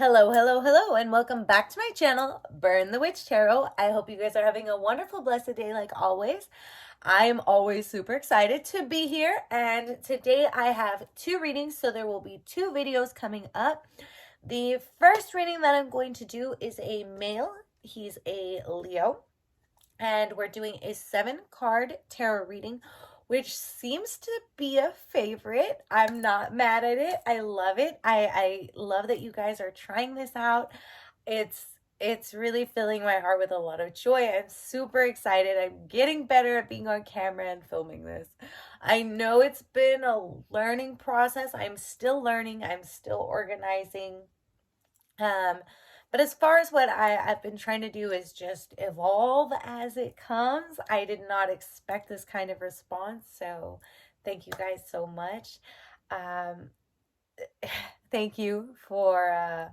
Hello, hello, hello, and welcome back to my channel, Burn the Witch Tarot. I hope you guys are having a wonderful, blessed day like always. I'm always super excited to be here, and today I have two readings, so there will be two videos coming up. The first reading that I'm going to do is a male. He's a Leo, and we're doing a 7-card tarot reading, which seems to be a favorite. I'm not mad at it. I love it. I love that you guys are trying this out. It's really filling my heart with a lot of joy. I'm super excited. I'm getting better at being on camera and filming this. I know it's been a learning process. I'm still learning. I'm still organizing. Um, but as far as what I've been trying to do is just evolve as it comes. I did not expect this kind of response, so thank you guys so much. Um, Thank you for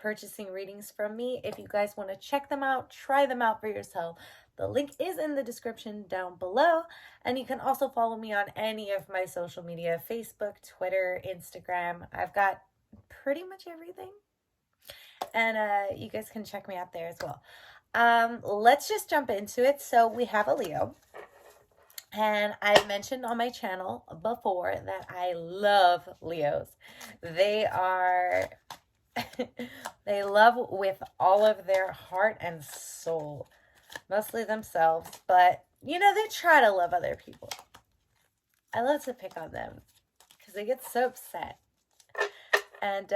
purchasing readings from me. If you guys want to check them out, try them out for yourself. The link is in the description down below, and you can also follow me on any of my social media: Facebook, Twitter, Instagram. I've got pretty much everything, and you guys can check me out there as well. Let's just jump into it. So we have a Leo, and I mentioned on my channel before that I love Leos. They are they love with all of their heart and soul, mostly themselves, but you know, they try to love other people. I love to pick on them because they get so upset. And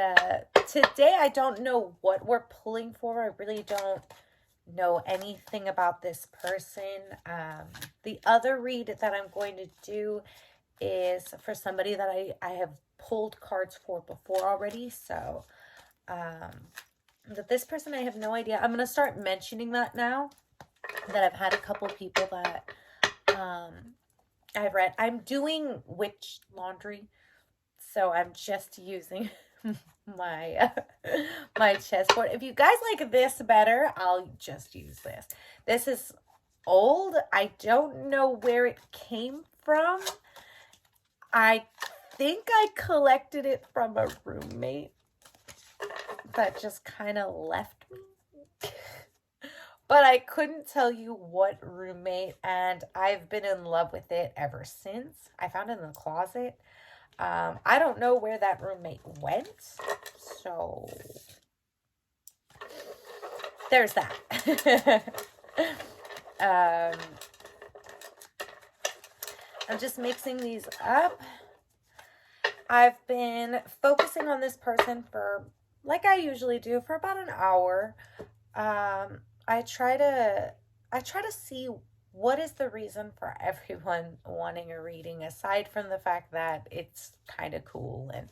today I don't know what we're pulling for. I really don't know anything about this person. The other read that I'm going to do is for somebody that I have pulled cards for before already. So that this person, I have no idea. I'm going to start mentioning that now that I've had a couple people that I've read. I'm doing witch laundry, so I'm just using my my chessboard. If you guys like this better, I'll just use this. This is old. I don't know where it came from. I think I collected it from a roommate that just kind of left me. But I couldn't tell you what roommate, and I've been in love with it ever since. I found it in the closet. I don't know where that roommate went, so there's that. I'm just mixing these up. I've been focusing on this person for, like I usually do, for about an hour. I try to see what is the reason for everyone wanting a reading, aside from the fact that it's kind of cool. And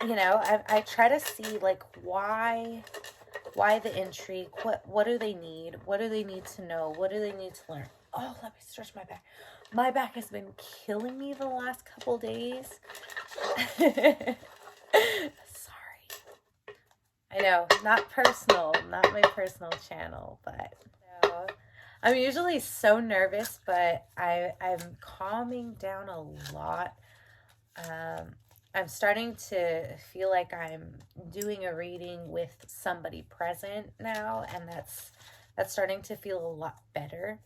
you know, I try to see like why the intrigue, what do they need, what do they need to know, what do they need to learn. Oh, let me stretch my back. My back has been killing me the last couple days. Sorry. I know, not personal, not my personal channel, but no. I'm usually so nervous, but I'm calming down a lot. I'm starting to feel like I'm doing a reading with somebody present now, and that's starting to feel a lot better.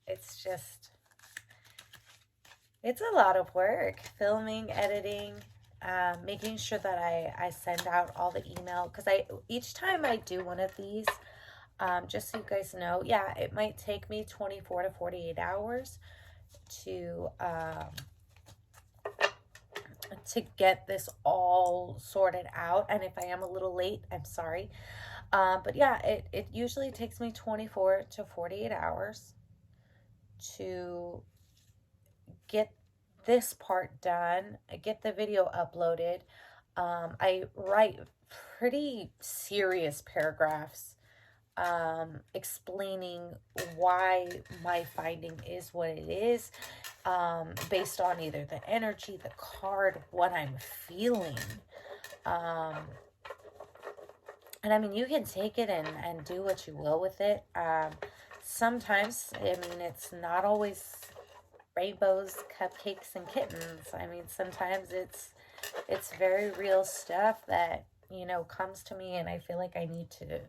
It's just, it's a lot of work, filming, editing, making sure that I send out all the email, because each time I do one of these, just so you guys know, yeah, it might take me 24 to 48 hours to get this all sorted out. And if I am a little late, I'm sorry. But yeah, it usually takes me 24 to 48 hours to get this part done, get the video uploaded. I write pretty serious paragraphs explaining why my finding is what it is, based on either the energy, the card, what I'm feeling. And I mean, you can take it and do what you will with it. sometimes, I mean, it's not always rainbows, cupcakes, and kittens. I mean, sometimes it's very real stuff that, you know, comes to me, and I feel like I need to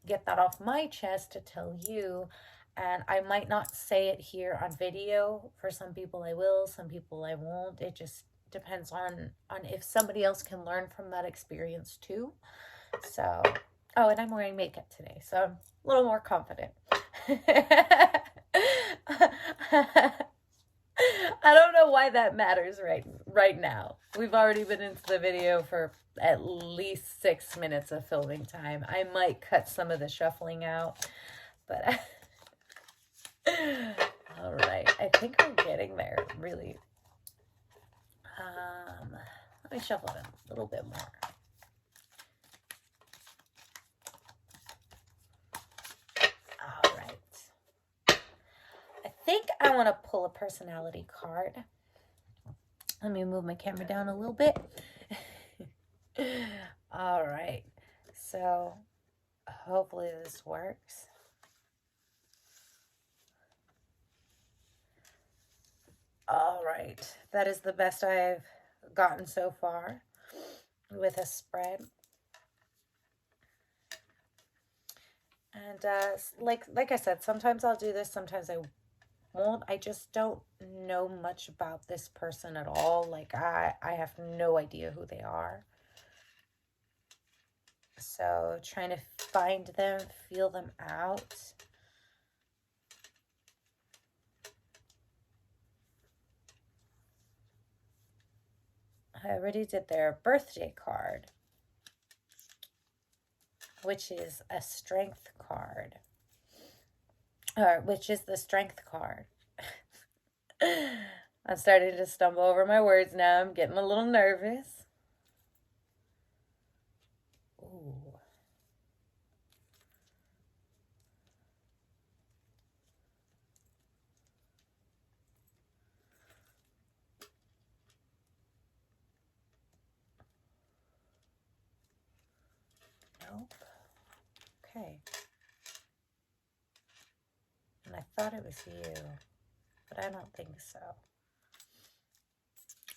get that off my chest to tell you. And I might not say it here on video. For some people I will, some people I won't. It just depends on if somebody else can learn from that experience too. So, oh, and I'm wearing makeup today, so I'm a little more confident. I don't know why that matters right now. We've already been into the video for at least 6 minutes of filming time. I might cut some of the shuffling out, but all right. I think we're getting there, really. Let me shuffle it a little bit more. All right. I think I want to pull a personality card. Let me move my camera down a little bit. All right. So hopefully this works. All right. That is the best I've gotten so far with a spread. And like I said, sometimes I'll do this, sometimes I won't. I just don't know much about this person at all. Like I have no idea who they are. So trying to find them, feel them out. I already did their birthday card, which is a strength card. Or which is the strength card. I'm starting to stumble over my words now. I'm getting a little nervous. Ooh. Nope. Okay. And I thought it was you, but I don't think so.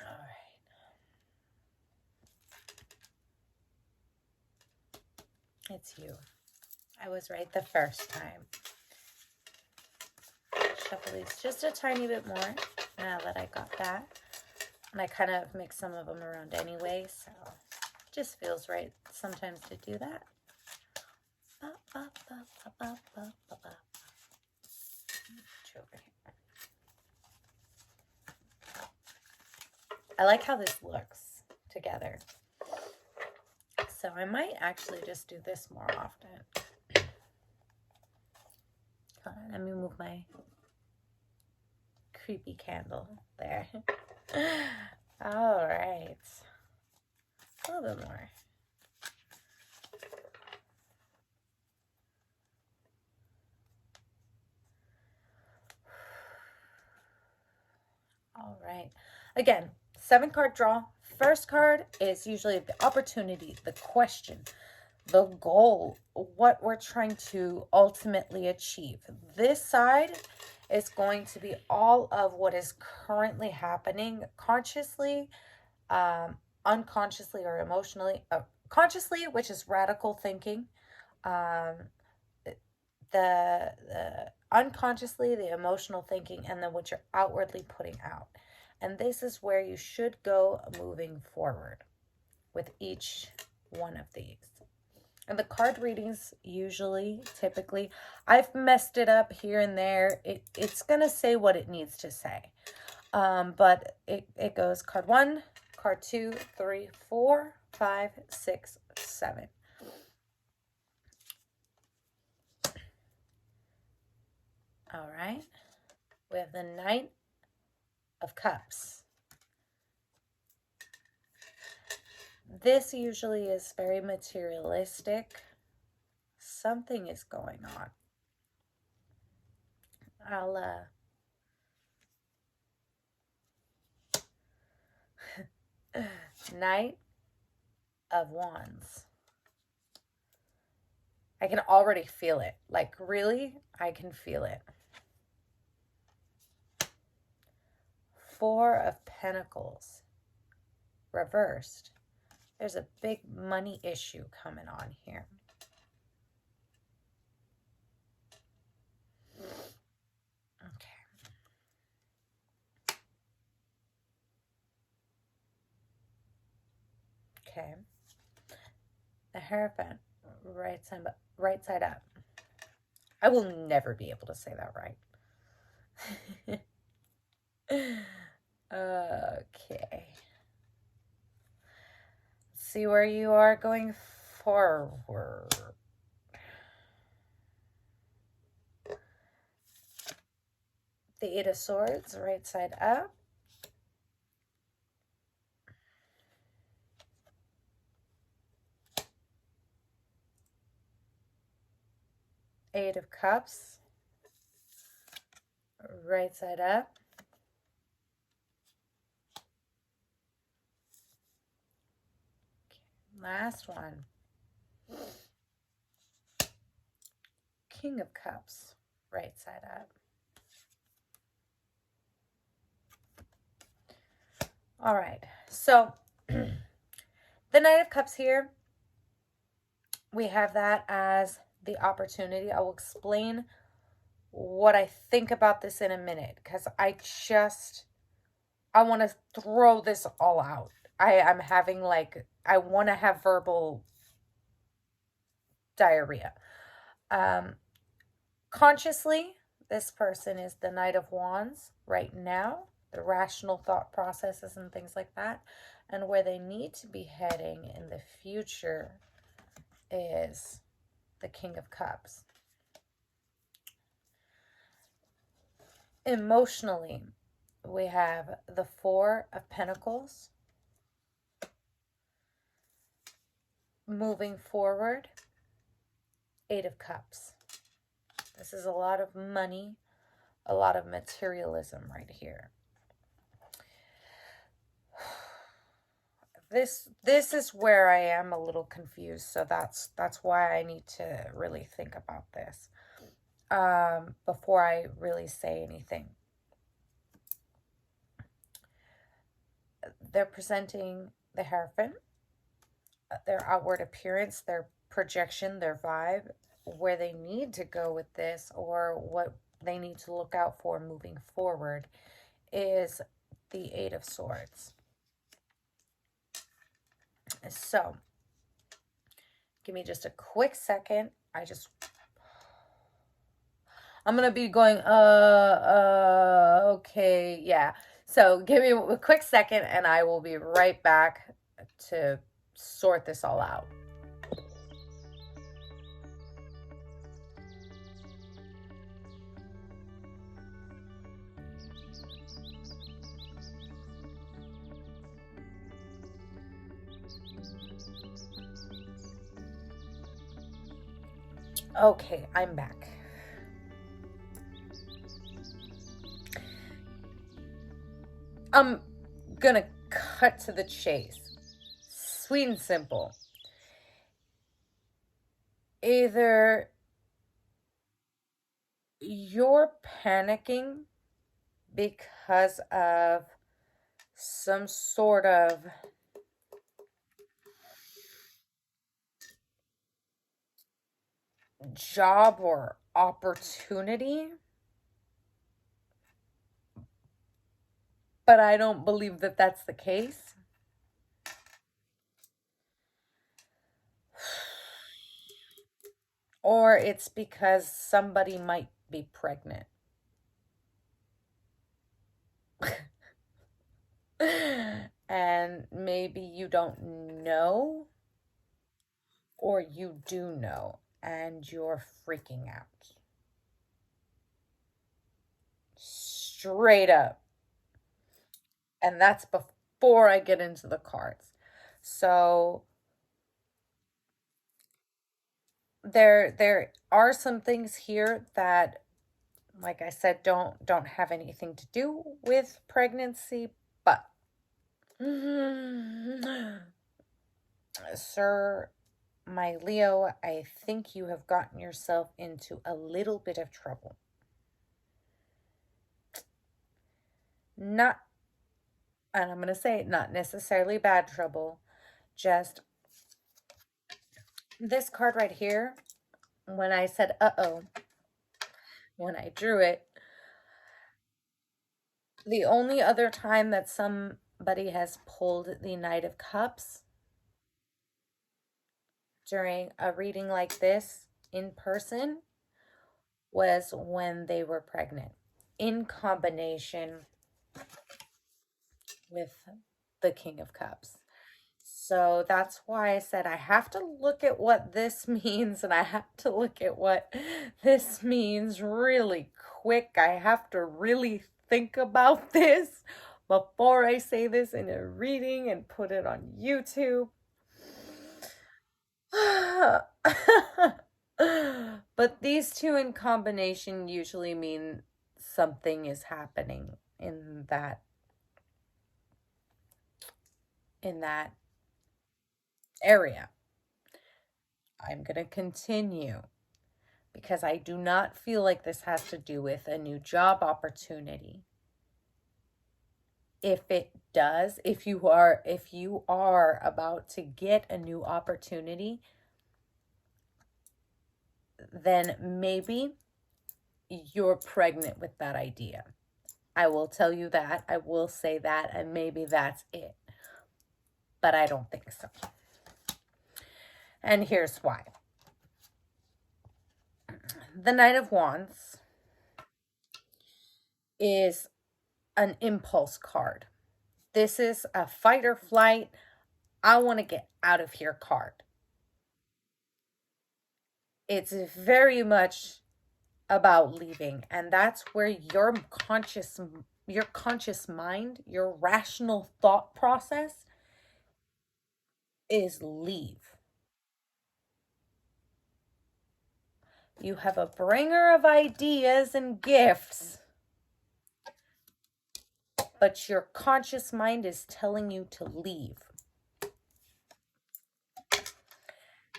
All right. It's you. I was right the first time. Shuffle these just a tiny bit more now that I got that. And I kind of mix some of them around anyway, so it just feels right sometimes to do that. I like how this looks together. So I might actually just do this more often. Hold on, let me move my creepy candle there. All right. A little bit more. All right. Again, 7-card draw. First card is usually the opportunity, the question, the goal, what we're trying to ultimately achieve. This side is going to be all of what is currently happening consciously, unconsciously, or emotionally. Consciously, which is radical thinking. The unconsciously, the emotional thinking, and then what you're outwardly putting out. And this is where you should go moving forward with each one of these. And the card readings usually, typically, I've messed it up here and there. It's going to say what it needs to say. But it goes card 1, card 2, 3, 4, 5, 6, 7. All right. We have the Knight of Cups. This usually is very materialistic. Something is going on. I'll Knight of Wands. I can already feel it. Like, really, I can feel it. Four of Pentacles reversed. There's a big money issue coming on here. Okay. Okay. The Hierophant, right side up. I will never be able to say that right. Okay. See where you are going forward. The Eight of Swords, right side up. Eight of Cups, right side up. Okay, last one. King of Cups, right side up. All right, so the Knight of Cups here, we have that as the opportunity. I will explain what I think about this in a minute, because I want to throw this all out. I'm having I want to have verbal diarrhea. Consciously, this person is the Knight of Wands right now, the rational thought processes and things like that. And where they need to be heading in the future is the King of Cups. Emotionally, we have the Four of Pentacles. Moving forward, Eight of Cups. This is a lot of money, a lot of materialism right here. This is where I am a little confused, so that's why I need to really think about this before I really say anything. They're presenting the Hierophant, their outward appearance, their projection, their vibe, where they need to go with this, or what they need to look out for moving forward, is the Eight of Swords. So, give me just a quick second. I'm going to be going, okay, yeah. So, give me a quick second and I will be right back to sort this all out. Okay, I'm back. I'm gonna cut to the chase. Sweet and simple. Either you're panicking because of some sort of job or opportunity, but I don't believe that that's the case. Or it's because somebody might be pregnant. And maybe you don't know, or you do know, and you're freaking out. Straight up. And that's before I get into the cards. So there are some things here that, like I said, don't have anything to do with pregnancy, but sir, My Leo, I think you have gotten yourself into a little bit of trouble. Not, and I'm going to say not necessarily bad trouble, just this card right here. When I said, uh-oh, when I drew it, the only other time that somebody has pulled the Knight of Cups during a reading like this in person was when they were pregnant, in combination with the King of Cups. So that's why I said I have to look at what this means, and I have to look at what this means really quick. I have to really think about this before I say this in a reading and put it on YouTube. But these two in combination usually mean something is happening in that area. I'm going to continue because I do not feel like this has to do with a new job opportunity. If it does, if you are about to get a new opportunity, then maybe you're pregnant with that idea. I will tell you that. I will say that, and maybe that's it. But I don't think so. And here's why. The Knight of Wands is an impulse card. This is a fight or flight, I want to get out of here card. It's very much about leaving, and that's where your conscious mind, your rational thought process is leave. You have a bringer of ideas and gifts, but your conscious mind is telling you to leave.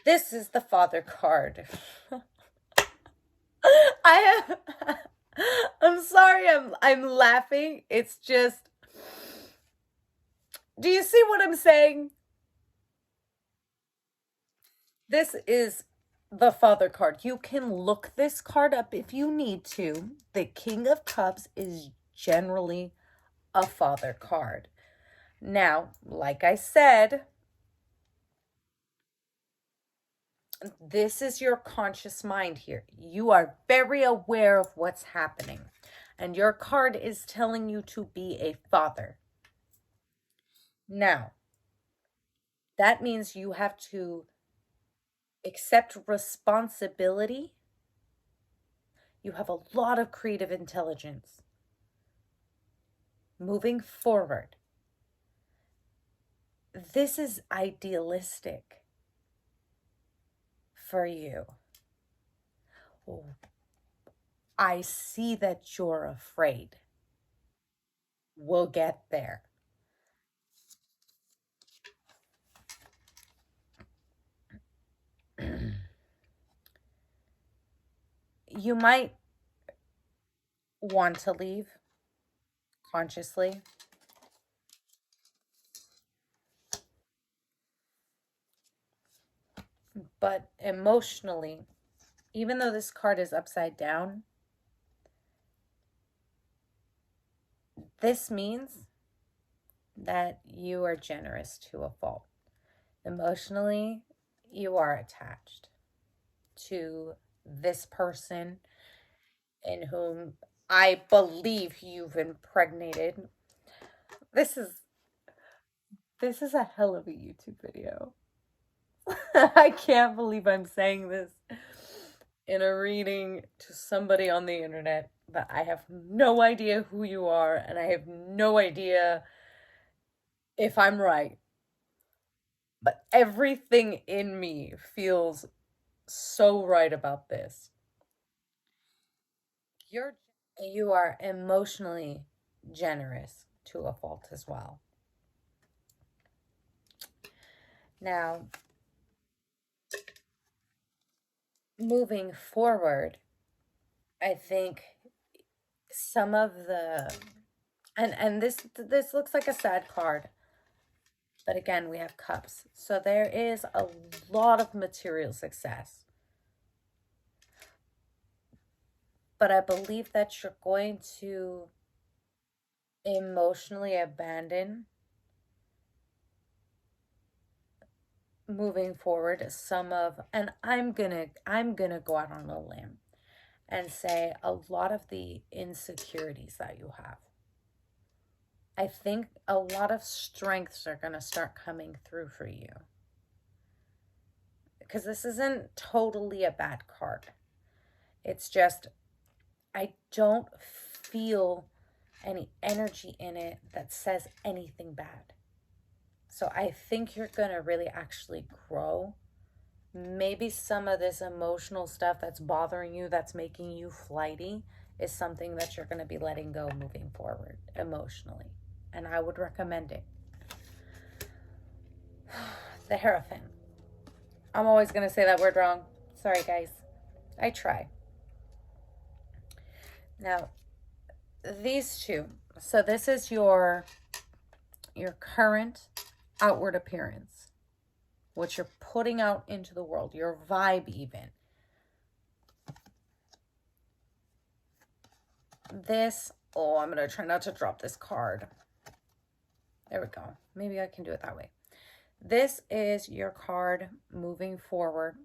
This is the Father card. I'm sorry I'm laughing. It's just, do you see what I'm saying? This is the Father card. You can look this card up if you need to. The King of Cups is generally a Father card. Now, like I said, this is your conscious mind here. You are very aware of what's happening. And your card is telling you to be a father. Now, that means you have to accept responsibility. You have a lot of creative intelligence. Moving forward, this is idealistic for you. I see that you're afraid. We'll get there. You might want to leave consciously. But emotionally, even though this card is upside down, this means that you are generous to a fault. Emotionally, you are attached to this person in whom I believe you've impregnated. This is a hell of a YouTube video. I can't believe I'm saying this in a reading to somebody on the internet, but I have no idea who you are, and I have no idea if I'm right. But everything in me feels so right about this. You are emotionally generous to a fault as well. Now, moving forward, I think some of the and this looks like a sad card, but again, we have cups. So there is a lot of material success. But I believe that you're going to emotionally abandon moving forward some of, and I'm gonna go out on a limb and say a lot of the insecurities that you have. I think a lot of strengths are going to start coming through for you, because this isn't totally a bad card. It's just I don't feel any energy in it that says anything bad. So I think you're going to really actually grow. Maybe some of this emotional stuff that's bothering you, that's making you flighty, is something that you're going to be letting go moving forward emotionally. And I would recommend it. The Hierophant. I'm always going to say that word wrong. Sorry, guys. I try. Now, these two. So this is your current outward appearance, what you're putting out into the world, your vibe even. This, oh, I'm going to try not to drop this card. There we go. Maybe I can do it that way. This is your card moving forward.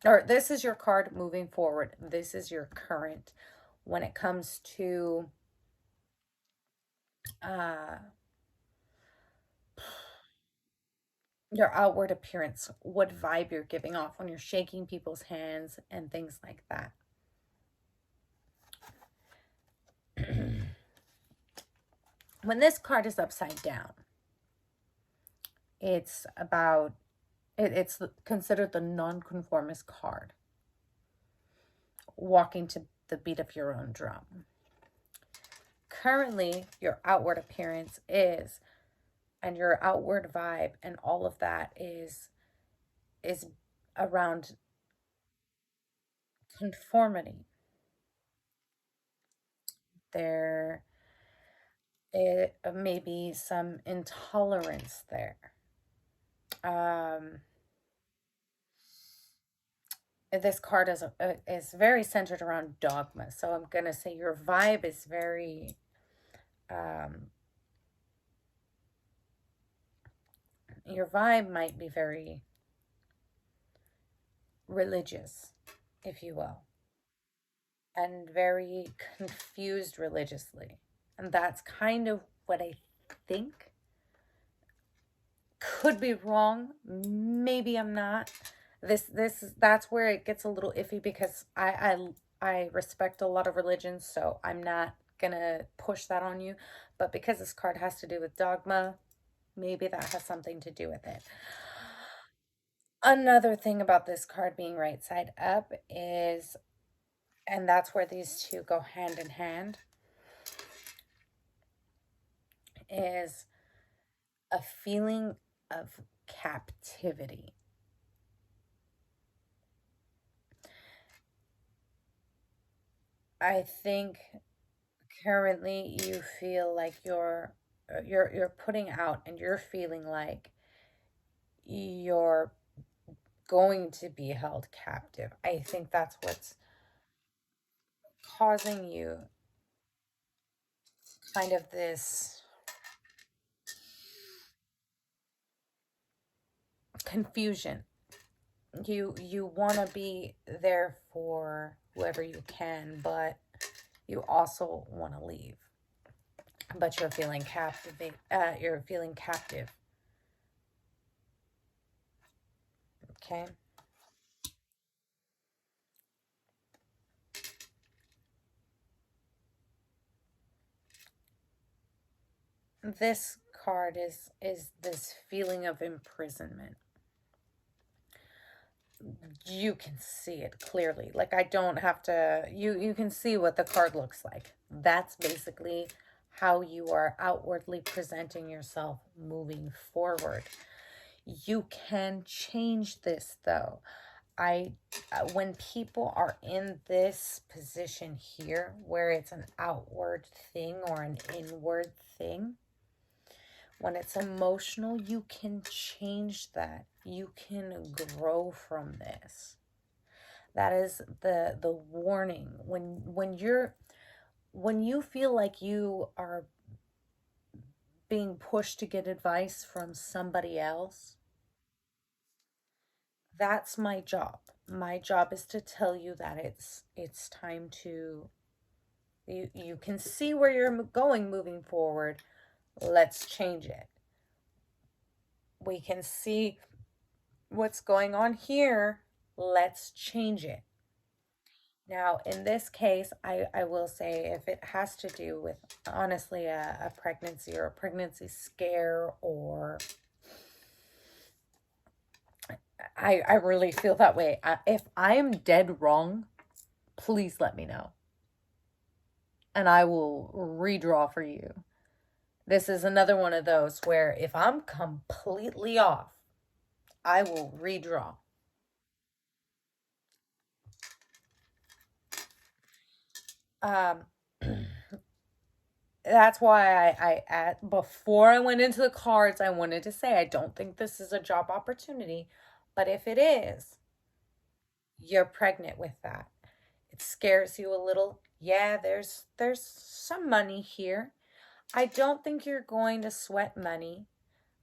Or this is your card moving forward. This is your current when it comes to your outward appearance, what vibe you're giving off when you're shaking people's hands and things like that. When this card is upside down, it's about, it's considered the nonconformist card. Walking to the beat of your own drum. Currently, your outward appearance is, and your outward vibe and all of that is around conformity. There may be some intolerance there. This card is very centered around dogma. So I'm going to say your vibe is very your vibe might be very religious, if you will, and very confused religiously. And that's kind of what I think. Could be wrong. Maybe I'm not. That's where it gets a little iffy, because I respect a lot of religions, so I'm not gonna push that on you. But because this card has to do with dogma, maybe that has something to do with it. Another thing about this card being right side up is, and that's where these two go hand in hand, is a feeling of captivity. I think currently you feel like you're putting out, and you're feeling like you're going to be held captive. I think that's what's causing you kind of this confusion. You want to be there for whoever you can, but you also want to leave. But you're feeling captive. You're feeling captive. Okay. This card is this feeling of imprisonment. You can see it clearly. Like, I don't have to, you can see what the card looks like. That's basically how you are outwardly presenting yourself moving forward. You can change this though. when people are in this position here, where it's an outward thing or an inward thing, when it's emotional, you can change that. You can grow from this. That is the warning. When you feel like you are being pushed to get advice from somebody else, that's my job. My job is to tell you that it's time to, you can see where you're going moving forward. Let's change it. We can see what's going on here. Let's change it. Now, in this case, I will say, if it has to do with, honestly, a pregnancy or a pregnancy scare, or I really feel that way. If I am dead wrong, please let me know. And I will redraw for you. This is another one of those where if I'm completely off, I will redraw. Um, that's why before I went into the cards, I wanted to say I don't think this is a job opportunity, but if it is, you're pregnant with that. It scares you a little. Yeah, there's some money here. I don't think you're going to sweat money.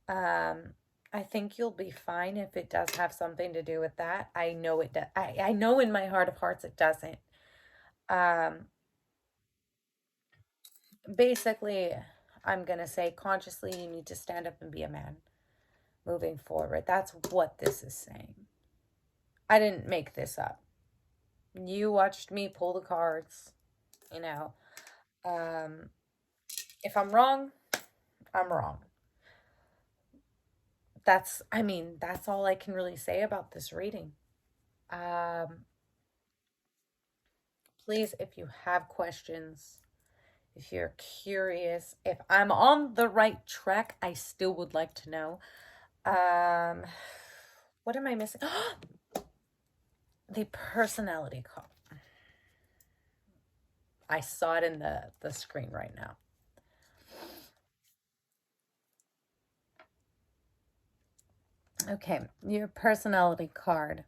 Um, I think you'll be fine if it does have something to do with that. I know it does. I know in my heart of hearts it doesn't. Um, Basically, I'm going to say consciously you need to stand up and be a man moving forward. That's what this is saying. I didn't make this up. You watched me pull the cards, you know. Um, if I'm wrong, I'm wrong. That's all I can really say about this reading. Um, Please, if you have questions, if you're curious, if I'm on the right track, I still would like to know. Um, what am I missing? The personality card. I saw it in the screen right now. Okay, your personality card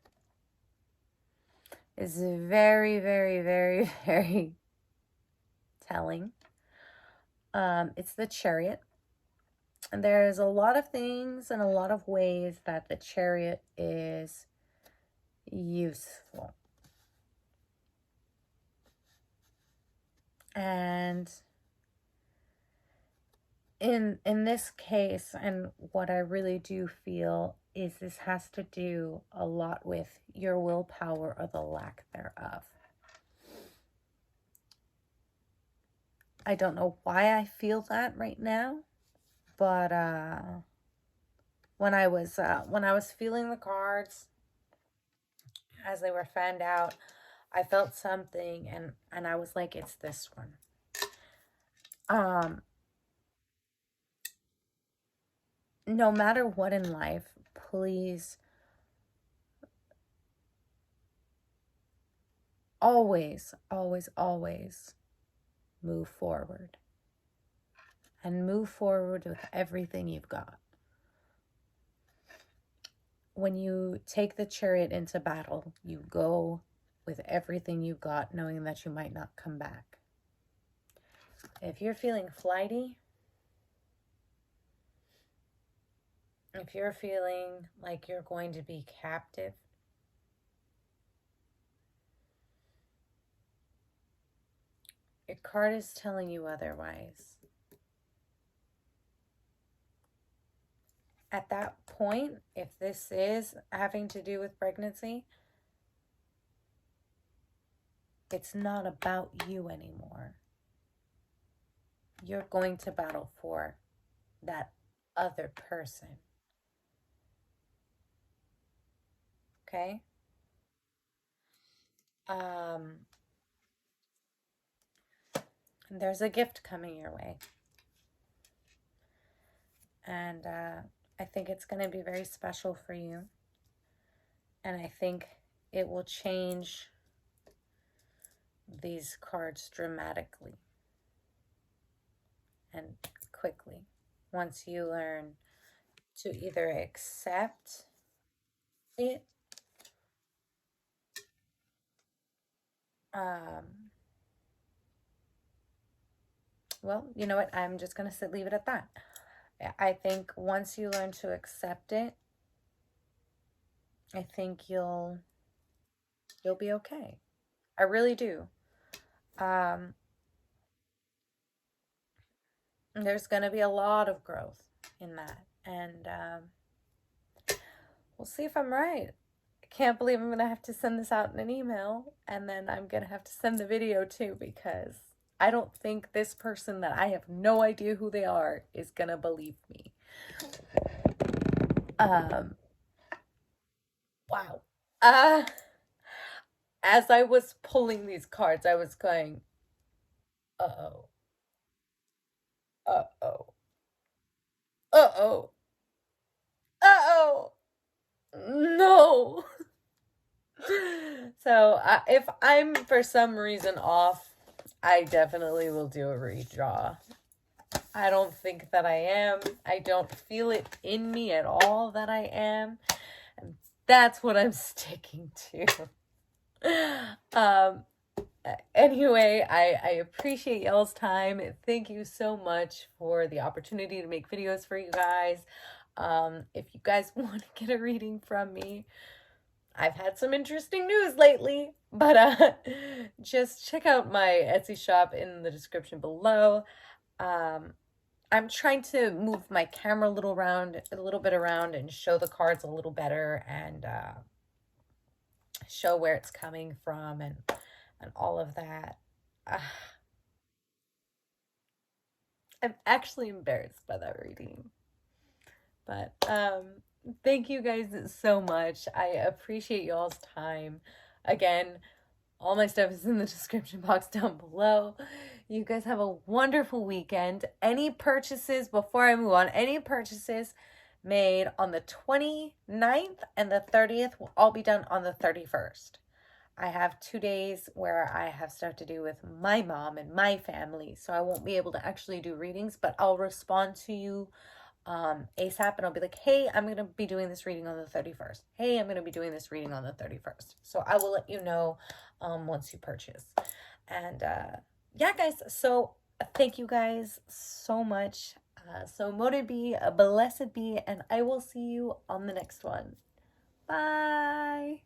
is very, very, very, very telling. It's the Chariot. And there's a lot of things and a lot of ways that the Chariot is useful. And in this case, and what I really do feel is this has to do a lot with your willpower or the lack thereof. I don't know why I feel that right now, but when I was feeling the cards as they were fanned out, I felt something, and I was like, it's this one. No matter what in life, please always, always, always move forward. And move forward with everything you've got. When you take the Chariot into battle, you go with everything you've got, knowing that you might not come back. If you're feeling flighty, if you're feeling like you're going to be captive, your card is telling you otherwise. At that point, if this is having to do with pregnancy, it's not about you anymore. You're going to battle for that other person. Okay? There's a gift coming your way. And I think it's going to be very special for you. And I think it will change these cards dramatically and quickly once you learn to either accept it, well, you know what? I'm just going to leave it at that. I think once you learn to accept it, I think you'll be okay. I really do. There's going to be a lot of growth in that. And we'll see if I'm right. I can't believe I'm going to have to send this out in an email. And then I'm going to have to send the video too, because I don't think this person that I have no idea who they are is going to believe me. Wow. As I was pulling these cards, I was going, uh-oh. Uh-oh. Uh-oh. Uh-oh. No. So if I'm for some reason off, I definitely will do a redraw. I don't think that I am. I don't feel it in me at all that I am. And that's what I'm sticking to. Anyway, I appreciate y'all's time. Thank you so much for the opportunity to make videos for you guys. If you guys want to get a reading from me, I've had some interesting news lately, but just check out my Etsy shop in the description below. I'm trying to move my camera a little bit around and show the cards a little better, and show where it's coming from and all of that. I'm actually embarrassed by that reading. But thank you guys so much. I appreciate y'all's time. Again, all my stuff is in the description box down below. You guys have a wonderful weekend. Any purchases, before I move on, any purchases made on the 29th and the 30th will all be done on the 31st. I have 2 days where I have stuff to do with my mom and my family, so I won't be able to actually do readings, but I'll respond to you ASAP, and I'll be like, hey, I'm going to be doing this reading on the 31st. Hey, I'm going to be doing this reading on the 31st. So I will let you know once you purchase. And yeah, guys, so thank you guys so much. So mote be, blessed be, and I will see you on the next one. Bye.